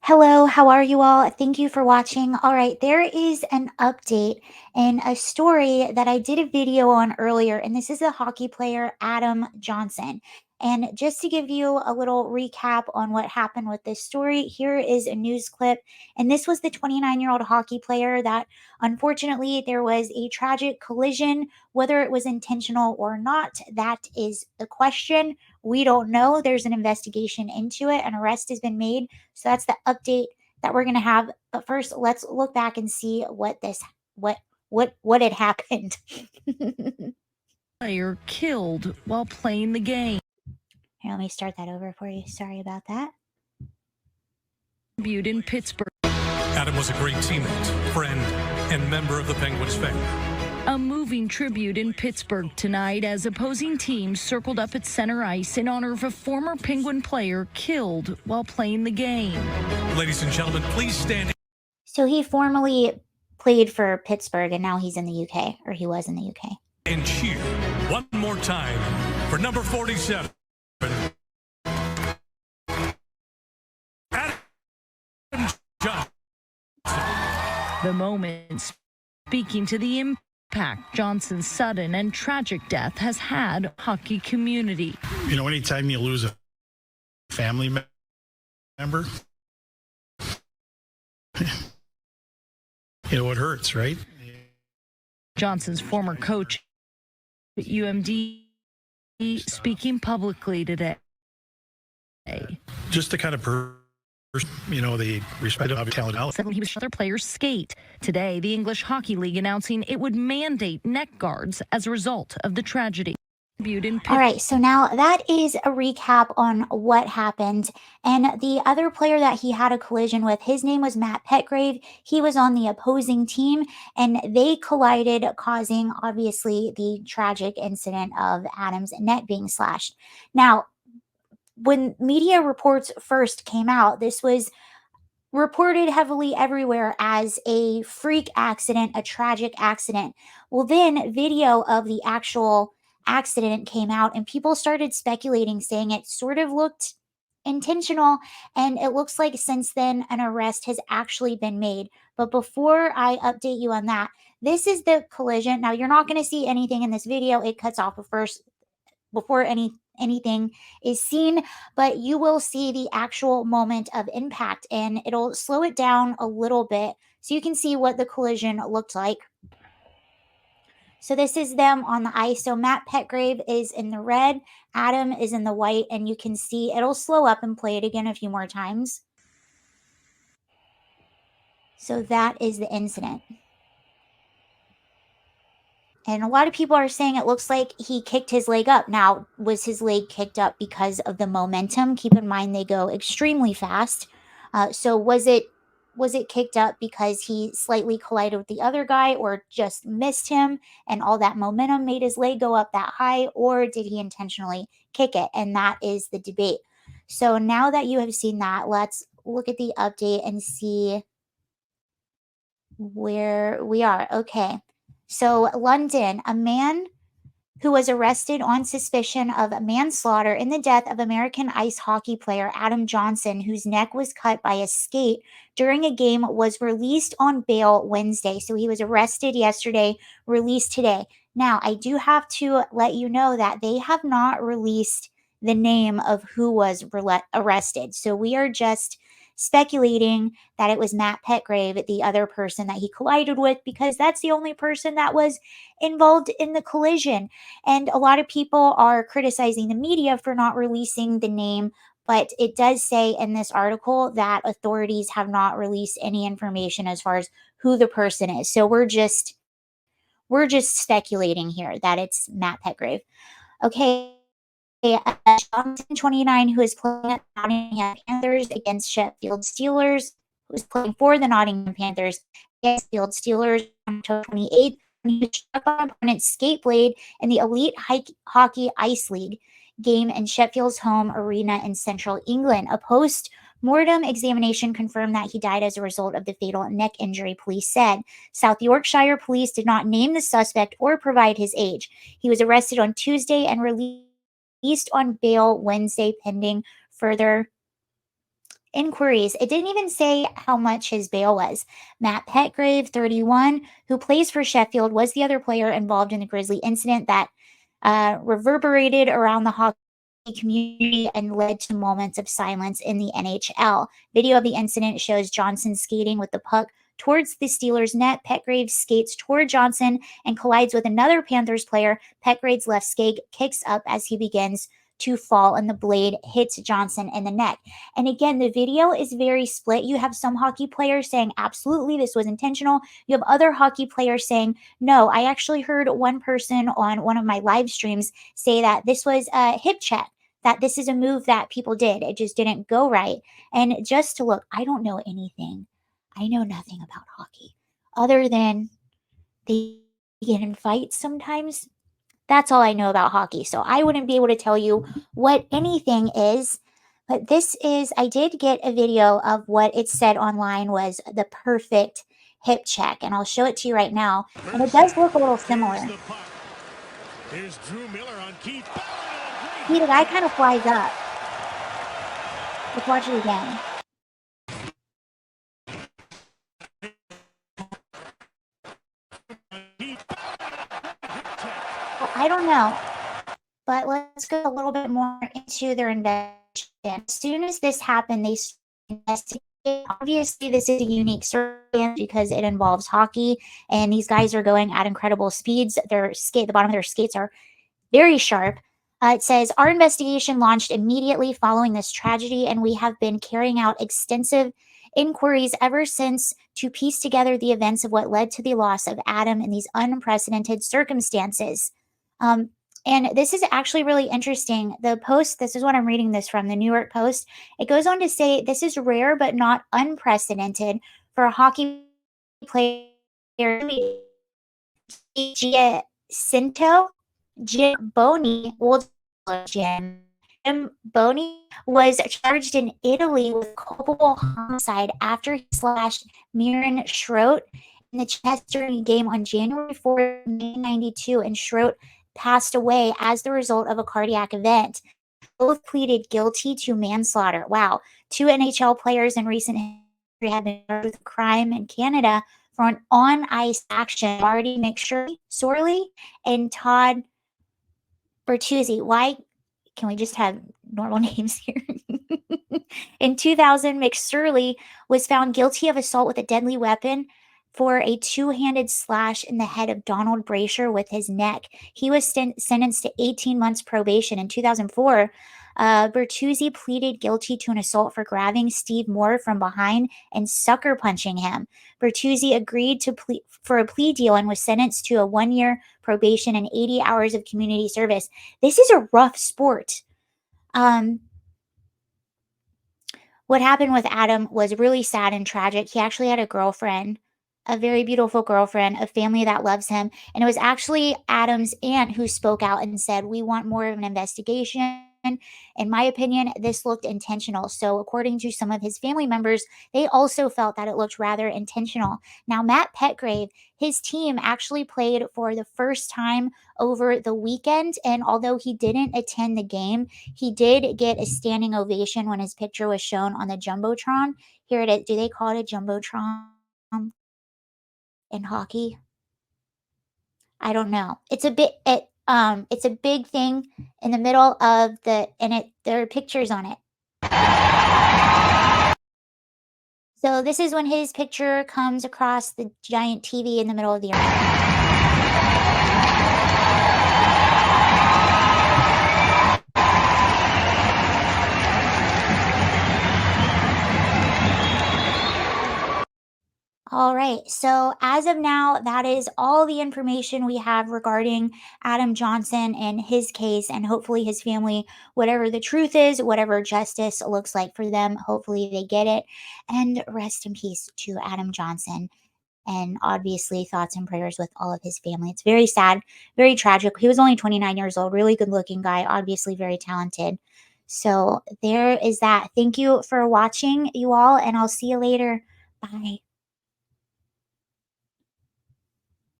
Hello, how are you all? Thank you for watching. All right, there is an update in a story that I did a video on earlier, and this is the hockey player Adam Johnson. And just to give you a little recap on what happened with this story, here is a news clip. And this was the 29-year-old hockey player that unfortunately there was a tragic collision. Whether it was intentional or not, that is the question. We don't know. There's an investigation into it. An arrest has been made, so that's the update that we're going to have. But first, let's look back and see what had happened. Player killed while playing the game. Here, let me start that over for you. Sorry about that. Tribute in Pittsburgh. Adam was a great teammate, friend, and member of the Penguins family. A moving tribute in Pittsburgh tonight as opposing teams circled up at center ice in honor of a former Penguin player killed while playing the game. Ladies and gentlemen, please stand. So he formerly played for Pittsburgh, and now he's in the UK, or he was in the UK. And cheer one more time for number 47. Adam Johnson. The moment speaking to the impact Johnson's sudden and tragic death has had hockey community. You know, anytime you lose a family member, you know, it hurts, right? Johnson's former coach at UMD speaking publicly today. Just the kind of person, you know, the respect of talent. Said when he was other players skate. Today, the English Hockey League announcing it would mandate neck guards as a result of the tragedy. All right, so now that is a recap on what happened. And the other player that he had a collision with, his name was Matt Petgrave. He was on the opposing team, and they collided, causing, obviously, the tragic incident of Adam's neck being slashed. Now, when media reports first came out, this was reported heavily everywhere as a freak accident, a tragic accident. Well, then video of the actual accident came out, and people started speculating, saying it sort of looked intentional. And it looks like since then an arrest has actually been made. But before I update you on that, this is the collision. Now, you're not going to see anything in this video. It cuts off first before anything is seen, but you will see the actual moment of impact, and it'll slow it down a little bit so you can see what the collision looked like. So this is them on the ice. So Matt Petgrave is in the red, Adam is in the white, and you can see it'll slow up and play it again a few more times. So that is the incident. And a lot of people are saying it looks like he kicked his leg up. Now, was his leg kicked up because of the momentum? Keep in mind they go extremely fast. So was it kicked up because he slightly collided with the other guy, or just missed him and all that momentum made his leg go up that high, or did he intentionally kick it? And that is the debate. So now that you have seen that, let's look at the update and see where we are. Okay. So, London, a man who was arrested on suspicion of manslaughter in the death of American ice hockey player Adam Johnson, whose neck was cut by a skate during a game, was released on bail Wednesday. So he was arrested yesterday, released today. Now, I do have to let you know that they have not released the name of who was arrested. So we are just speculating that it was Matt Petgrave, the other person that he collided with, because that's the only person that was involved in the collision. And a lot of people are criticizing the media for not releasing the name, but it does say in this article that authorities have not released any information as far as who the person is. So we're just speculating here that it's Matt Petgrave. Okay. Johnson, 29, who is playing at the Nottingham Panthers against Sheffield Steelers, who is playing for the Nottingham Panthers against Sheffield Steelers on October 28th, when he was struck by an opponent's skate blade in the Elite Hockey Ice League game in Sheffield's home arena in central England. A post-mortem examination confirmed that he died as a result of the fatal neck injury, police said. South Yorkshire police did not name the suspect or provide his age. He was arrested on Tuesday and released on bail Wednesday pending further inquiries. It didn't even say how much his bail was. Matt Petgrave, 31, who plays for Sheffield, was the other player involved in the Grizzly incident that reverberated around the hockey community and led to moments of silence in the NHL. Video of the incident shows Johnson skating with the puck towards the Steelers' net. Petgrave skates toward Johnson and collides with another Panthers player. Petgrave's left skate kicks up as he begins to fall, and the blade hits Johnson in the neck. And again, the video is very split. You have some hockey players saying, absolutely, this was intentional. You have other hockey players saying, no. I actually heard one person on one of my live streams say that this was a hip check, that this is a move that people did. It just didn't go right. And just to look, I don't know anything. I know nothing about hockey other than they get in fights sometimes. That's all I know about hockey. So I wouldn't be able to tell you what anything is. But this is, I did get a video of what it said online was the perfect hip check. And I'll show it to you right now. And it does look a little similar. Here's Drew Miller on Keith. See, the guy kind of flies up. Let's watch it again. Well, I don't know. But let's go a little bit more into their investigation. As soon as this happened, they investigated. Obviously, this is a unique circumstance because it involves hockey, and these guys are going at incredible speeds. The bottom of their skates are very sharp. It says, our investigation launched immediately following this tragedy, and we have been carrying out extensive inquiries ever since to piece together the events of what led to the loss of Adam in these unprecedented circumstances. And this is actually really interesting. The Post, this is what I'm reading this from, the New York Post. It goes on to say this is rare but not unprecedented for a hockey player. Jim Boney was charged in Italy with culpable homicide after he slashed Miran Schroet in the chest during a game on January 4th, 1992, and Schroet passed away as the result of a cardiac event. Both pleaded guilty to manslaughter. Wow. 2 NHL players in recent history have been charged with a crime in Canada for an on-ice action. Marty McSorley and Todd Bertuzzi. Why can we just have normal names here? In 2000, McSorley was found guilty of assault with a deadly weapon for a two-handed slash in the head of Donald Brasher with his neck. He was sentenced to 18 months probation. In 2004, Bertuzzi pleaded guilty to an assault for grabbing Steve Moore from behind and sucker punching him. Bertuzzi agreed for a plea deal and was sentenced to a 1-year probation and 80 hours of community service. This is a rough sport. What happened with Adam was really sad and tragic. He actually had a girlfriend, a very beautiful girlfriend, a family that loves him. And it was actually Adam's aunt who spoke out and said, we want more of an investigation. In my opinion, this looked intentional. So according to some of his family members, they also felt that it looked rather intentional. Now, Matt Petgrave, his team actually played for the first time over the weekend. And although he didn't attend the game, he did get a standing ovation when his picture was shown on the Jumbotron. Here it is. Do they call it a Jumbotron in hockey? I don't know. It's a big thing in the middle of there are pictures on it. So this is when his picture comes across the giant TV in the middle of the arena. All right. So as of now, that is all the information we have regarding Adam Johnson and his case, and hopefully his family, whatever the truth is, whatever justice looks like for them, hopefully they get it. And rest in peace to Adam Johnson. And obviously thoughts and prayers with all of his family. It's very sad, very tragic. He was only 29 years old, really good looking guy, obviously very talented. So there is that. Thank you for watching, you all, and I'll see you later. Bye.